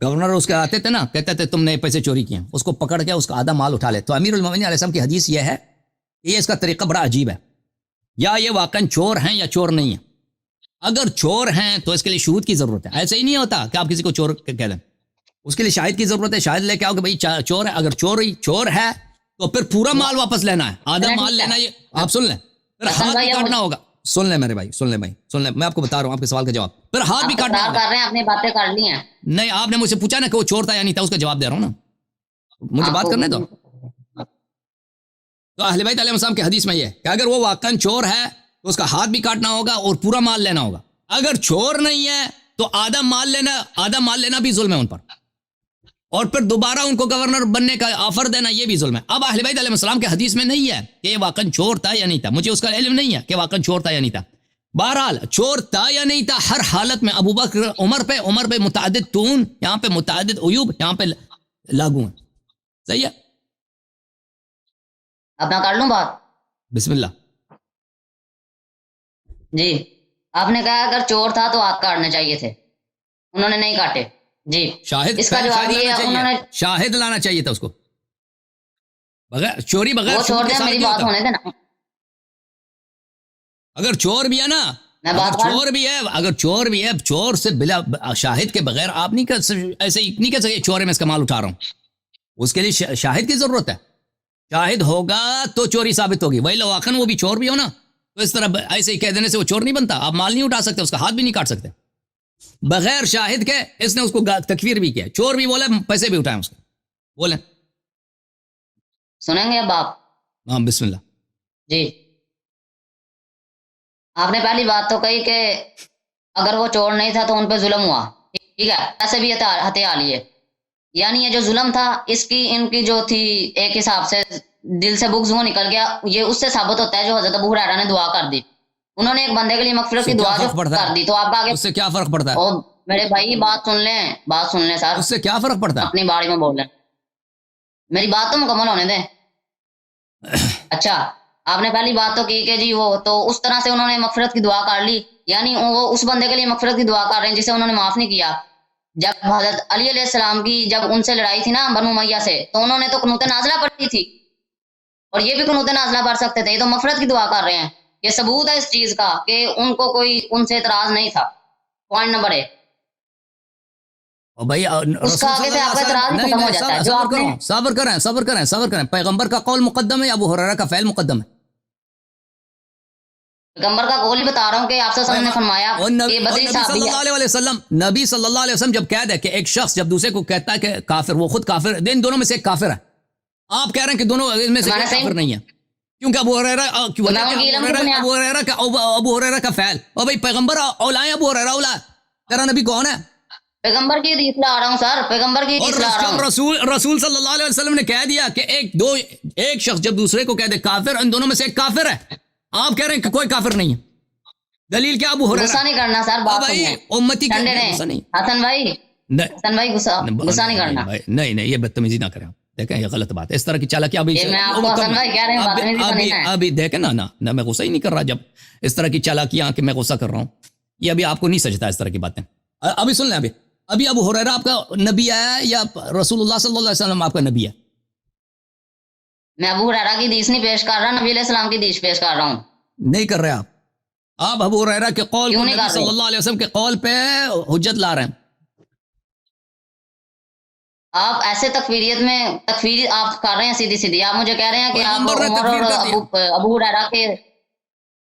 گورنر اس کے آتے تھے نا, کہتے تھے تم نے پیسے چوری کیے, اس کو پکڑ کے اس کا آدھا مال اٹھا لے. تو امیر المومنین علیہ السلام کی حدیث یہ ہے کہ یہ اس کا طریقہ بڑا عجیب ہے, یا یہ واقعاً چور ہیں یا چور نہیں ہیں. اگر چور ہیں تو اس کے لیے شہود کی ضرورت ہے. ایسا ہی نہیں ہوتا کہ آپ کسی کو چور کہہ دیں, اس کے لیے شاہد کی ضرورت ہے. شاہد لے کے آؤ کہ بھائی چور ہے. اگر چور ہے تو پھر پورا مال واپس لینا ہے, آدھا مال لینا. یہ آپ سن لیں, پھر ہاتھ بھی کاٹنا ہوگا. سن لیں میرے بھائی, سن لیں بھائی, سن لیں, میں آپ کو بتا رہا ہوں آپ کے سوال کا جواب. پھر ہاتھ بھی کاٹنا ہوگا. کر رہے ہیں, اپنی باتیں کر لی ہیں. نہیں, آپ نے مجھ سے پوچھا نا کہ وہ چور تھا یا نہیں تھا, اس کا جواب دے رہا ہوں نا, مجھے بات کرنے دو. تو اہل بیت علیہ السلام کی حدیث میں یہ کہ اگر وہ واقعاً چور ہے تو اس کا ہاتھ بھی کاٹنا ہوگا اور پورا مال لینا ہوگا. اگر چور نہیں ہے تو آدھا مال لینا بھی ظلم ہے ان پر, اور پھر دوبارہ ان کو گورنر بننے کا آفر دینا یہ بھی ظلم ہے. اب اہل بیت علیہ السلام کے حدیث میں نہیں ہے کہ یہ واقعاً چور تھا یا نہیں تھا, مجھے اس کا علم نہیں ہے کہ واقعاً چور تھا یا نہیں تھا. بہرحال چور تھا یا نہیں تھا, ہر حالت میں ابو بکر عمر پہ متعدد تون, یہاں پہ متعدد عیوب یہاں پہ لاگو ہیں. صحیح ہے, اب میں کر لوں بات. بسم اللہ. جی, آپ نے کہا اگر چور تھا تو ہاتھ کاٹنے چاہیے تھے, انہوں نے نہیں کاٹے. جی, شاہد اس کا جواب یہ ہے انہوں نے شاہد لانا چاہیے تھا اس کو. بغیر چوری بغیر وہ چھوڑ دیں, میری بات ہونے دینا. اگر چور بھی ہے نا, اگر چور بھی ہے, چور سے بلا شاہد کے بغیر آپ نہیں ایسے ہی نہیں کہہ سکتے چور ہے میں اس کا مال اٹھا رہا ہوں. اس کے لیے شاہد کی ضرورت ہے. شاہد ہوگا تو چوری ثابت ہوگی. وہی لواقن وہ بھی چور بھی ہو نا, تو اس طرح ایسے ہی کہہ دینے سے وہ چور نہیں بنتا. آپ مال نہیں اٹھا سکتے, اس کا ہاتھ بھی نہیں کاٹ سکتے. بغیر شاہد کے اس نے اس کو تکفیر بھی کیا, چور بھی بولا, پیسے بھی اٹھائے اس کے. بولیں, سنیں گے اب آپ؟ ہاں بسم اللہ. جی, آپ نے پہلی بات تو کہی کہ اگر وہ چور نہیں تھا تو ان پہ ظلم ہوا. ٹھیک ہے, ایسے بھی ہتھیار لیے, یعنی یہ جو ظلم تھا اس کی ان کی جو تھی ایک حساب سے دل سے بغض وہ نکل گیا. یہ اس سے ثابت ہوتا ہے جو حضرت ابو ہریرہ نے دعا کر دی, انہوں نے ایک بندے کے لیے مغفرت کی دعا جو کر دی. تو آپ کا آگے اس سے کیا فرق پڑتا ہے؟ میرے بھائی بات سن لیں سر, اس سے کیا فرق پڑتا ہے؟ اپنی باری میں بول رہے ہیں, میری بات تو مکمل ہونے دیں. اچھا, آپ نے پہلی بات تو کی کہ جی وہ تو اس طرح سے انہوں نے مغفرت کی دعا کر لی, یعنی وہ اس بندے کے لیے مغفرت کی دعا کر رہے ہیں جسے انہوں نے معاف نہیں کیا. جب حضرت علی علیہ السلام کی جب ان سے لڑائی تھی نا بنو امیہ سے, تو انہوں نے تو قنوت نازلہ پڑھی تھی, اور یہ بھی قنوت نازلہ پڑھ سکتے تھے. یہ تو مغفرت کی دعا کر رہے ہیں. یہ ثبوت ہے اس چیز کا کہ ان کو کوئی ان سے اعتراض نہیں تھا. Point number 1. بھائی اس کا آگے سے آپ کا اعتراض ختم ہو جاتا ہے. جو آپ نے صبر کریں. پیغمبر کا قول مقدم ہے یا ابو ہریرہ کا فعل مقدم ہے؟ پیغمبر کا قول ہی بتا رہا ہوں کہ آپ سے سامنے فرمایا کہ بدری صحابی نبی صلی اللہ علیہ وسلم جب کہہ دے کہ ایک شخص جب دوسرے کو کہتا ہے کہ کافر, وہ خود کافر, ان دونوں میں سے ایک کافر ہے. آپ کہہ رہے ہیں کہ دونوں میں سے کافر نہیں ہے, کیونکہ ابو ہریرہ کا فعل, اور بھائی پیغمبر اولا ہے, ابو ہریرہ اولا, تیرا نبی کون ہے؟ پیغمبر کی حدیث لا رہا ہوں سر, پیغمبر کی حدیث لا رہا ہوں. رسول صلی اللہ علیہ وسلم نے کہہ دیا کہ ایک شخص جب دوسرے کو کہہ دے کافر, ان دونوں میں سے ایک کافر ہے. آپ کہہ رہے ہیں کہ کوئی کافر نہیں ہے. دلیل کیا؟ ابو ہریرہ. غصہ نہیں کرنا سر, بات بھائی امتی کا غصہ نہیں. حسن بھائی غصہ نہیں کرنا. نہیں یہ بدتمیزی نہ کریں. دیکھیں یہ غلط بات ہے, اس طرح کی چالاکی. ابھی دیکھیں نا, میں غصہ ہی نہیں کر رہا. جب اس طرح کی چالاکیاں کہ میں غصہ کر رہا ہوں, یہ ابھی آپ کو نہیں سجتا اس طرح کی باتیں. ابھی سن لیں, ابھی ابو ہریرہ آپ کا نبی ہے یا رسول اللہ صلی اللہ علیہ وسلم آپ کا نبی ہے؟ میں ابو ہریرہ کی حدیث نہیں پیش کر رہا, نبی علیہ السلام کی حدیث پیش کر رہا ہوں. نہیں کر رہے آپ ابو ہریرہ کے قول کو نبی صلی اللہ علیہ وسلم کے قول پہ حجت لا رہے ہیں. آپ ایسے تکفیر آپ کر رہے ہیں سیدھی. آپ مجھے کہہ رہے ہیں کہ آپ عمر اور ابو ہریرہ کے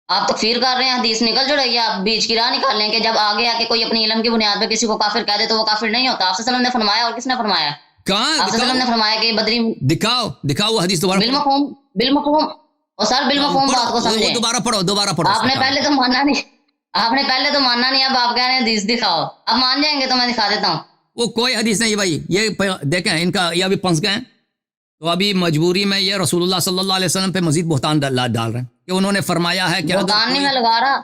آپ تکفیر کر رہے ہیں. حدیث نکل جو رہی ہے, آپ بیچ کی راہ نکال لیں کہ جب آگے آ کے کوئی اپنی علم کی بنیاد پہ کسی کو کافر کہہ دے تو وہ کافر نہیں ہوتا. آپ صلی اللہ علیہ وسلم نے فرمایا, اور کس نے فرمایا؟ آپ صلی اللہ علیہ وسلم نے فرمایا کہ بدری. دکھاؤ حدیث دوبارہ. بالمفہوم اور سر بالمفہوم بات کو سمجھیں. دوبارہ پڑھو. آپ نے پہلے تو ماننا نہیں, اب آپ کہہ رہے ہیں حدیث دکھاؤ. اب مان جائیں گے تو میں دکھا دیتا ہوں. وہ کوئی حدیث نہیں بھائی. یہ دیکھیں ان کا یہ ابھی پھنس گئے, تو ابھی مجبوری میں یہ رسول اللہ صلی اللہ علیہ وسلم پہ مزید بہتان ڈال رہے ہیں کہ انہوں نے فرمایا ہے کہ بہتان نہیں میں لگا رہا,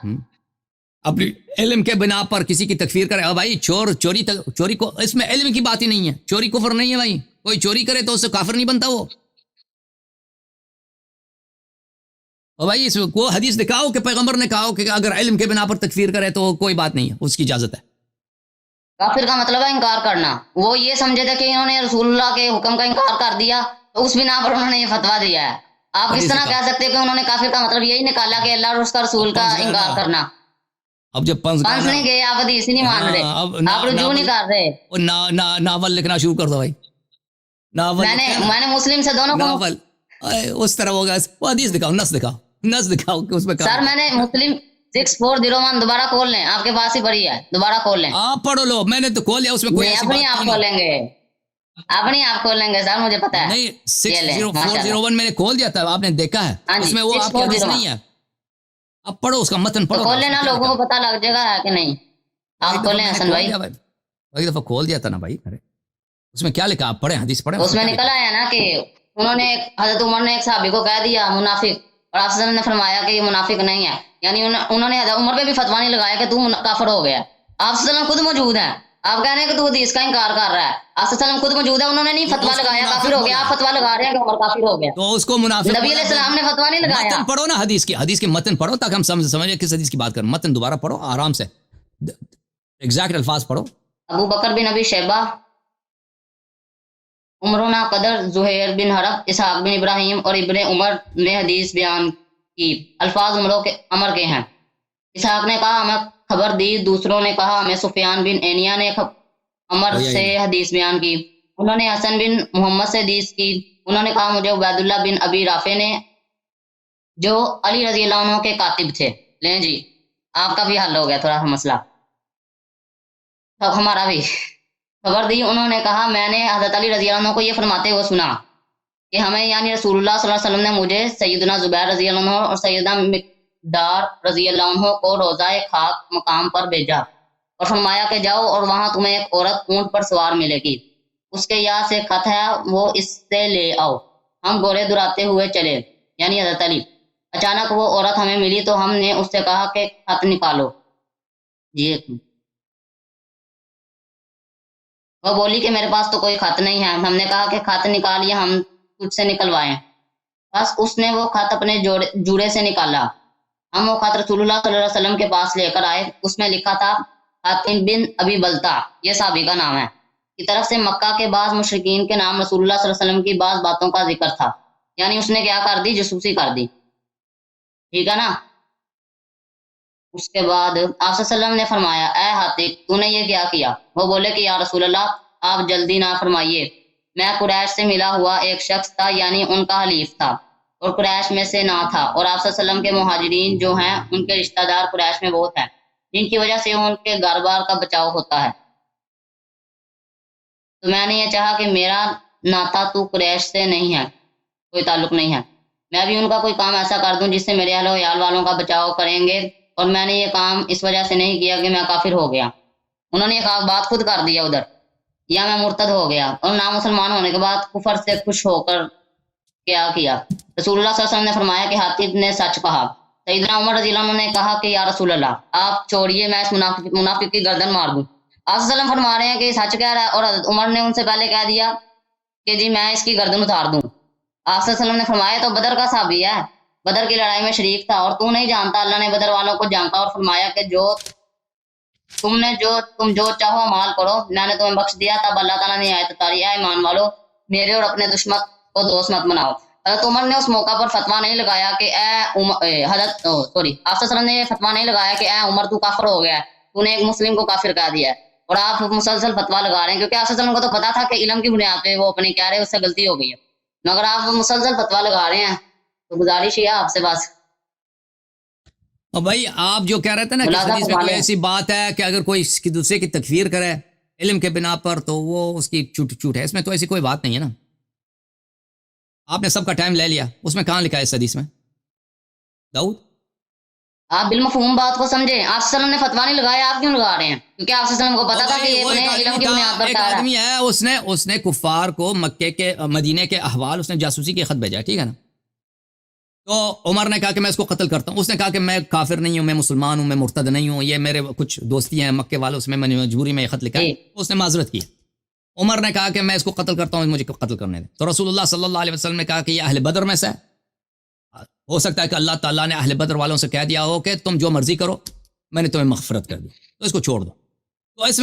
اپنی علم کے بنا پر کسی کی تکفیر کرے. بھائی چوری کو اس میں علم کی بات ہی نہیں ہے. چوری کفر نہیں ہے بھائی. کوئی چوری کرے تو اس سے کافر نہیں بنتا وہ. اور بھائی اس کو حدیث دکھاؤ کہ پیغمبر نے کہا کہ اگر علم کے بنا پر تکفیر کرے تو کوئی بات نہیں ہے، اس کی اجازت ہے. کافر کا مطلب ہے انکار کرنا. وہ یہ سمجھے تھے کہ انہوں نے رسول اللہ کے حکم کا انکار کر دیا تو اس بنا پر انہوں نے یہ فتویٰ دیا ہے. آپ کس طرح کہہ سکتے ہیں کہ انہوں نے کافر کا مطلب یہی نکالا کہ اللہ اور اس کا رسول کا انکار کرنا. اب جب پنس نہیں گئے، آپ حدیث ہی نہیں مان رہے، آپ رجوع نہیں کر رہے. ناول لکھنا شروع کر دو بھائی. ناول میں نے مسلم سے دونوں کو ناول اس طرح ہوگا. وہ حدیث دکھاؤ، نس دکھاؤ کہ اس میں سر میں نے مسلم 6401 دوبارہ کھول لیں، آپ کے پاس ہی پڑی ہے، دوبارہ کھول لیں. آپ پڑھو لو، میں نے تو کھول لیا، اس میں کوئی ایسی اپنی بات آپ نہیں. کھولیں گے، اپنی آپ کھولیں گے سر، مجھے پتا ہے. نہیں 6401 میں نے کھول دیا تھا، آپ نے دیکھا ہے اس میں وہ آپ کی حدیث نہیں ہے. اب پڑھو اس کا متن پڑھو. کھول لینا، لوگوں کو پتا لگ جائے گا کہ نہیں. آپ کھولیں حسن بھائی. ایک دفعہ کھول دیا تھا نا بھائی. اس میں کیا لکھا؟ آپ پڑھیں، حدیث پڑھیں. اس میں نکل آیا نا کہ انہوں نے حضرت عمر نے ایک صحابی کو کہہ دیا منافق، اور آپ نے فرمایا کہ یہ منافق نہیں ہے. یعنی انہوں نے حضرت عمر پہ بھی فتویٰ نہیں لگایا کہ تو کافر ہو گیا. آپ خود موجود ہیں، آپ کہہ رہے ہیں کہ تو حدیث کا انکار کر رہا ہے. آپ خود موجود ہے، انہوں نے نہیں فتویٰ لگایا کافر ہو گیا، آپ فتویٰ لگا رہے ہیں کہ عمر کافر ہو گیا. تو اس کو منافق نبی علیہ السلام نے فتویٰ نہیں لگایا. متن پڑھو نا، حدیث کے متن پڑھو تاکہ ہم سمجھیں کس حدیث کی بات کریں. متن دوبارہ پڑھو آرام سے، ایگزیکٹ الفاظ پڑھو. ابو بکر بن ابی شیبہ، عمرنا قدر، زہیر بن حرب، اسحاق بن ابراہیم اور ابن عمر نے حدیث بیان کی. الفاظ عمر کے ہیں. اسحاق نے کہا ہمیں خبر دی، دوسروں نے کہا ہمیں سفیان بن اینیا نے عمر سے حدیث بیان کی. انہوں نے حسن بن محمد سے حدیث کی. انہوں نے کہا مجھے عبید اللہ بن ابی رافع نے، جو علی رضی اللہ عنہ کے کاتب تھے. لیں جی، آپ کا بھی حل ہو گیا تھوڑا سا مسئلہ، ہمارا بھی. خبر دی، انہوں نے کہا میں نے حضرت علی رضی اللہ عنہ کو یہ فرماتے ہوئے سنا کہ ہمیں یعنی رسول اللہ صلی اللہ علیہ وسلم نے مجھے سیدنا زبیر رضی اللہ عنہ اور سیدنا مقدار رضی اللہ عنہ کو روضہ خاک مقام پر بھیجا اور فرمایا کہ جاؤ اور وہاں تمہیں ایک عورت اونٹ پر سوار ملے گی، اس کے یہاں سے خط ہے، وہ اس سے لے آؤ. ہم گھوڑے دراتے ہوئے چلے، یعنی حضرت علی. اچانک وہ عورت ہمیں ملی تو ہم نے اس سے کہا کہ خط نکالو. جی وہ بولی کہ میرے پاس تو کوئی خط نہیں ہے. ہم نے کہا کہ خط نکالیے، ہم تجھ سے نکلوائیں. بس اس نے وہ خط اپنے جوڑے سے نکالا. ہم وہ خط رسول اللہ صلی اللہ علیہ وسلم کے پاس لے کر آئے. اس میں لکھا تھا حاتم بن ابی بلتا، یہ صحابی کا نام ہے، کی طرف سے مکہ کے بعض مشرکین کے نام رسول اللہ صلی اللہ علیہ وسلم کی بعض باتوں کا ذکر تھا. یعنی اس نے کیا کر دی؟ جاسوسی کر دی. ٹھیک ہے نا. اس کے بعد آپ صلی اللہ علیہ وسلم نے فرمایا اے حاتم تو نے یہ کیا کیا؟ وہ بولے کہ یا رسول اللہ آپ جلدی نہ فرمائیے، میں قریش سے ملا ہوا ایک شخص تھا، یعنی ان کا حلیف تھا اور قریش میں سے نہ تھا، اور آپ صلی اللہ علیہ وسلم کے مہاجرین جو ہیں ان کے رشتہ دار قریش میں بہت ہیں، جن کی وجہ سے ان کے گھر بار کا بچاؤ ہوتا ہے. تو میں نے یہ چاہا کہ میرا ناتا تو قریش سے نہیں ہے، کوئی تعلق نہیں ہے، میں بھی ان کا کوئی کام ایسا کر دوں جس سے میرے اہل و عیال والوں کا بچاؤ کریں گے، اور میں نے یہ کام اس وجہ سے نہیں کیا کہ میں کافر ہو گیا. انہوں نے یہ بات خود کر دیا ادھر، یا میں مرتد ہو گیا، اور نام مسلمان ہونے کے بعد کفر سے خوش ہو کر کیا کیا. رسول اللہ صلی اللہ علیہ وسلم نے فرمایا کہ حاتم نے سچ کہا. سیدنا عمر رضی اللہ عنہ نے کہا کہ یا رسول اللہ آپ چھوڑیے، میں اس منافق کی گردن مار دوں. آپ صلی اللہ علیہ وسلم فرما رہے ہیں کہ سچ کہہ رہا ہے، اور حضرت عمر نے ان سے پہلے کہہ دیا کہ جی میں اس کی گردن اتار دوں. آپ صلی اللہ علیہ وسلم نے فرمایا تو بدر کا صحابی ہے، بدر کی لڑائی میں شریک تھا، اور تو نہیں جانتا، اللہ نے بدر والوں کو جانتا، اور فرمایا کہ تم جو چاہو مال کرو، میں نے تمہیں بخش دیا. تب اللہ تعالیٰ نے آیت اتاری ہے ایمان والو میرے اور اپنے دشمن کو دوست مت بناؤ. حضرت عمر نے اس موقع پر فتویٰ نہیں لگایا کہ آپ صلی اللہ علیہ وسلم نے فتویٰ نہیں لگایا کہ اے عمر تو کافر ہو گیا ہے، تو نے ایک مسلم کو کافر کہہ دیا ہے، اور آپ مسلسل فتویٰ لگا رہے ہیں، کیونکہ آپ صلی اللہ علیہ وسلم کو تو پتا تھا کہ علم کی بنیاد پہ وہ اپنے کہہ رہے اس سے غلطی ہو گئی ہے، مگر آپ مسلسل فتویٰ لگا رہے ہیں. تو گزارش ہے آپ سے بس. اور بھائی آپ جو کہہ رہے تھے نا کہ حدیث میں کوئی ایسی بات ہے کہ اگر کوئی دوسرے کی تکفیر کرے علم کے بنا پر تو وہ اس کی چھوٹ ہے، اس میں تو ایسی کوئی بات نہیں ہے نا. آپ نے سب کا ٹائم لے لیا، اس میں کہاں لکھا ہے اس حدیث میں؟ داؤد آپ بالمفہوم بات کو سمجھیں. آپ صلی اللہ علیہ وسلم نے فتویٰ نہیں لگایا، آپ کیوں لگا رہے ہیں؟ کیونکہ آپ صلی اللہ علیہ وسلم کو پتا تھا کہ یہ اپنے علم کی بنیاد پر ایک کہہ رہا ہے. آدمی ہے، اس نے کفار کو مکے کے مدینے کے احوال اس نے جاسوسی کے خط بھیجا ہے، ٹھیک ہے نا. تو عمر نے کہا کہ میں اس کو قتل کرتا ہوں. اس نے کہا کہ میں کافر نہیں ہوں، میں مسلمان ہوں، میں مرتد نہیں ہوں، یہ میرے کچھ دوستی ہیں مکے والوں، اس میں نے مجبوری میں یہ خط لکھا ہے. اس نے معذرت کی. عمر نے کہا کہ میں اس کو قتل کرتا ہوں، مجھے قتل کرنے دیں. تو رسول اللہ صلی اللہ علیہ وسلم نے کہا کہ یہ اہل بدر میں سے ہے. ہو سکتا ہے کہ اللہ تعالیٰ نے اہل بدر والوں سے کہہ دیا ہو کہ تم جو مرضی کرو، میں نے تمہیں مغفرت کر دی، تو اس کو چھوڑ دو. تو اس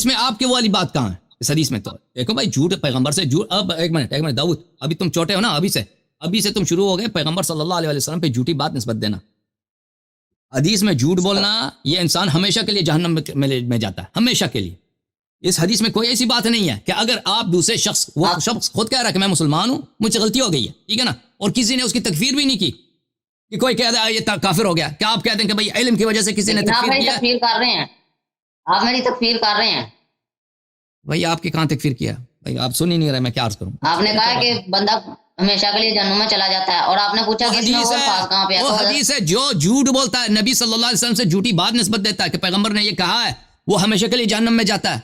میں آپ کی وہ والی بات کہاں ہے اس حدیث میں؟ تو دیکھو بھائی، جھوٹ پیغمبر سے جھوٹ. اب ایک منٹ داؤد، ابھی تم چھوٹے ہو نا، ابھی سے تم شروع ہو گئے پیغمبر صلی اللہ علیہ وسلم پہ جھوٹی بات نسبت دینا. حدیث میں جھوٹ بولنا یہ انسان ہمیشہ کے لیے جہنم میں جاتا ہے، ہمیشہ کے لیے. اس حدیث میں کوئی ایسی بات نہیں ہے کہ اگر آپ دوسرے شخص، وہ شخص خود کہہ رہا ہے کہ میں مسلمان ہوں، مجھ سے غلطی ہو گئی ہے، ٹھیک ہے نا، اور کسی نے اس کی تکفیر بھی نہیں کی کہ کوئی کہہ رہا ہے یہ کافر ہو گیا، کیا آپ کہتے ہیں کہ بھئی علم کی وجہ سے کسی نے تکفیر کیا؟ تکفیر کر رہے ہیں، آپ میری تکفیر کر رہے ہیں. بھئی آپ کی کہاں تکفیر کیا؟ بھئی آپ سن ہی نہیں رہے، میں کیا عرض کروں؟ آپ نے کہا کہ بندہ ہمیشہ کے لیے جہنم میں چلا جاتا ہے، اور آپ نے پوچھا کہ اس میں اور خاص کہاں پہ ہے؟ وہ حدیث ہے جو جھوٹ بولتا ہے، نبی صلی اللہ علیہ وسلم سے جھوٹی بات نسبت دیتا ہے کہ پیغمبر نے یہ کہا ہے، وہ ہمیشہ کے لیے جہنم میں جاتا ہے.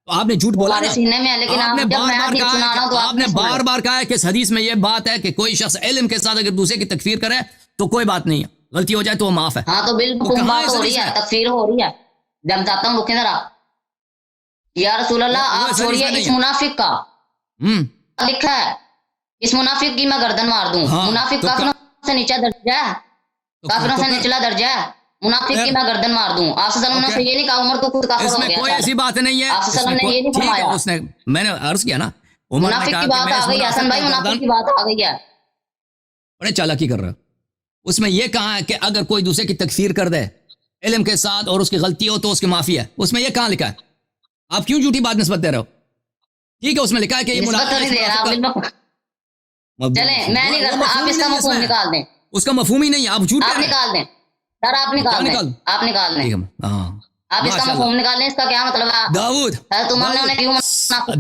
تو آپ نے جھوٹ بولا نا، سینے میں ہے، لیکن آپ نے جب میں حدیث سنا رہا ہوں تو آپ نے بار بار کہا ہے کہ اس حدیث میں یہ بات ہے کہ کوئی شخص علم کے ساتھ اگر دوسرے کی تکفیر کرے تو کوئی بات نہیں ہے، غلطی ہو جائے تو وہ معاف ہے. ہاں تو بالکل بات ہو رہی ہے، تکفیر ہو رہی ہے. جب جاتا ہوں رکیں ذرا، یا رسول اللہ آپ چھوڑیے اس منافق کا لکھا ہے، اس منافق کی میں گردن مار دوں. منافق کافروں سے نیچا درجہ ہے، کافروں سے نچلا درجہ ہے، منافق کی میں گردن مار دوں. آپ صلی اللہ علیہ وسلم نے یہ نہیں کہا عمر تو خود کافر ہو گیا، کوئی ایسی بات نہیں ہے. آپ صلی اللہ علیہ وسلم نے یہ نہیں فرمایا. میں نے عرض کیا نا، منافق کی بات آ گئی حسن بھائی، منافق کی بات آ گئی ہے. بڑے چالاکی کر رہا ہے. اس میں یہ کہا ہے کہ اگر کوئی دوسرے کی تکفیر کر دے علم کے ساتھ اور اس کی غلطی ہو تو اس کی معافی ہے. اس میں یہ کہاں لکھا ہے؟ آپ کیوں جھوٹی بات نسبت دے رہے ہو؟ ٹھیک ہے، اس میں لکھا ہے کہ یہ چلیں میں نہیں کرتا، آپ اس کا مفہوم نکال دیں. اس کا مفہوم ہی نہیں ہے، آپ جھوٹ آپ نکال دیں سر، آپ نکال دیں، آپ نکال دیں، آپ اس کا مفہوم نکال دیں. اس کا کیا مطلب ہے؟ داؤد،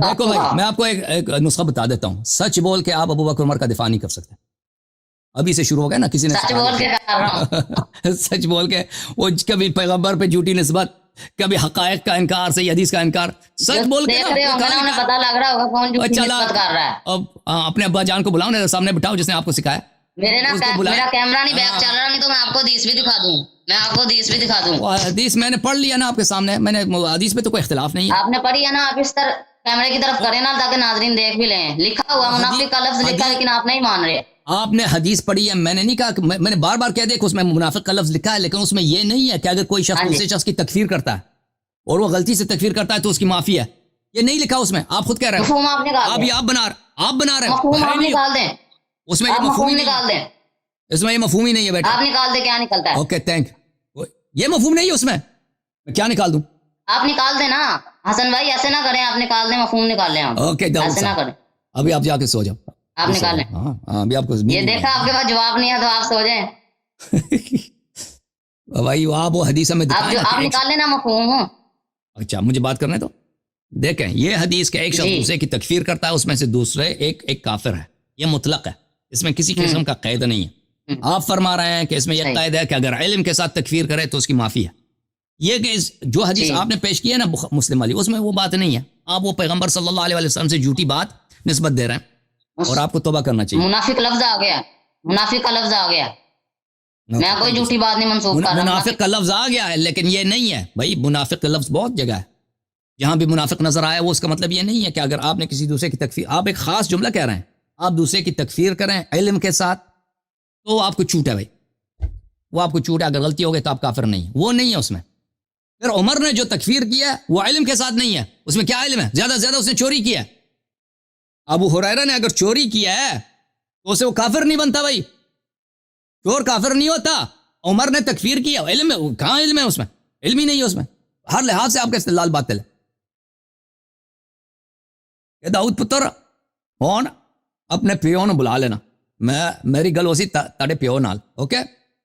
دیکھو بھائی، میں آپ کو ایک نسخہ بتا دیتا ہوں. سچ بول کے آپ ابو بکر عمر کا دفاع نہیں کر سکتے. ابھی سے شروع ہو گیا نا، کسی نے سچ بول کے کر رہا ہوں، سچ بول کے. وہ کبھی پیغمبر پہ جھوٹی نسبت، کبھی حقائق کا انکار، صحیح حدیث کا انکار. سچ بول کے انہیں پتا لگ رہا ہوگا کون جھوٹی نسبت کر رہا ہے. اب اپنے ابا جان کو بلاؤ نا، سامنے بٹھاؤ جس نے آپ کو سکھایا. میرا کیمرہ نہیں بیک چل رہا، نہیں تو میں آپ کو حدیث بھی دکھا دوں، میں آپ کو حدیث بھی دکھا دوں. حدیث میں نے پڑھ لیا نا آپ کے سامنے، میں نے حدیث پہ تو کوئی اختلاف نہیں ہے. آپ نے پڑھی ہے نا، آپ اس طرح کیمرے کی طرف کریں نا تاکہ ناظرین دیکھ بھی لیں. لکھا ہوا منافق کا لفظ لکھا، لیکن آپ نہیں مان رہے. آپ نے حدیث پڑھی ہے، میں نے نہیں کہا کہ میں نے بار بار کہہ دیا کہ اس میں منافق کا لفظ لکھا ہے، لیکن اس میں یہ نہیں ہے کہ اگر کوئی شخص دوسرے شخص کی تکفیر کرتا ہے اور وہ غلطی سے تکفیر کرتا ہے تو اس کی معافی ہے. یہ نہیں لکھا اس میں، آپ خود کہہ رہے ہیں. آپ بنا رہے ہیں اس میں یہ مفہوم نکال دیں. اس میں یہ مفہوم ہی نہیں ہے بیٹا. آپ نکال دیں، کیا نکلتا ہے؟ Okay thank. یہ مفہوم نہیں ہے اس میں کیا نکال دوں؟ آپ نکال دیں نا حسن بھائی، ایسے نہ کریں، آپ نکال دیں، مفہوم نکال لیں. اوکے ایسے نہ کریں، ابھی آپ جا کے سو جاؤ، آپ نکال لیں. ہاں ابھی آپ کو یہ دیکھا آپ کے پاس جواب نہیں ہے تو آپ سو جائیں. بھائی آپ وہ حدیث میں آپ نکال لینا مفہوم. اچھا مجھے بات کرنے تو دیکھیں، یہ حدیث کے ایک شخص دوسرے کی تکفیر کرتا ہے، اس میں سے دوسرے ایک کافر ہے. یہ مطلق ہے، اس میں کسی قسم کا قید نہیں ہے. آپ فرما رہے ہیں کہ اس میں یہ قید ہے کہ اگر علم کے ساتھ تکفیر کرے تو اس کی معافی ہے. یہ کہ جو حدیث آپ نے پیش کی ہے نا مسلم والی، اس میں وہ بات نہیں ہے. آپ وہ پیغمبر صلی اللہ علیہ وسلم سے جھوٹی بات نسبت دے رہے ہیں اور آپ کو توبہ کرنا چاہیے. منافق لفظ آ گیا، منافق کا لفظ آ گیا. میں کوئی جھوٹی بات نہیں منسوخ کر رہا. منافق کا لفظ آ گیا ہے، لیکن یہ نہیں ہے بھائی. منافق کا لفظ بہت جگہ ہے، جہاں بھی منافق نظر آیا وہ اس کا مطلب یہ نہیں ہے کہ اگر آپ نے کسی دوسرے کی تکفیر، آپ ایک خاص جملہ کہہ رہے ہیں، آپ دوسرے کی تکفیر کریں علم کے ساتھ تو آپ کو چھوٹ ہے بھائی، وہ آپ کو چھوٹ ہے. اگر غلطی ہو گئی تو آپ کافر نہیں، وہ نہیں ہے اس میں. پھر عمر نے جو تکفیر کیا وہ علم کے ساتھ نہیں ہے. اس میں کیا علم ہے؟ زیادہ سے زیادہ اس نے چوری کیا. ابو ہریرہ نے اگر چوری کیا ہے تو اسے وہ کافر نہیں بنتا بھائی، چور کافر نہیں ہوتا. عمر نے تکفیر کیا، علم ہے کہاں؟ علم ہے اس میں؟ علم ہی نہیں ہے اس میں. ہر لحاظ سے آپ کا استدلال باطل ہے. کہ داؤد پتر کون اپنے پیو نو بلا لینا، میں میری گل اسی تاڑے پیو نال. اوکے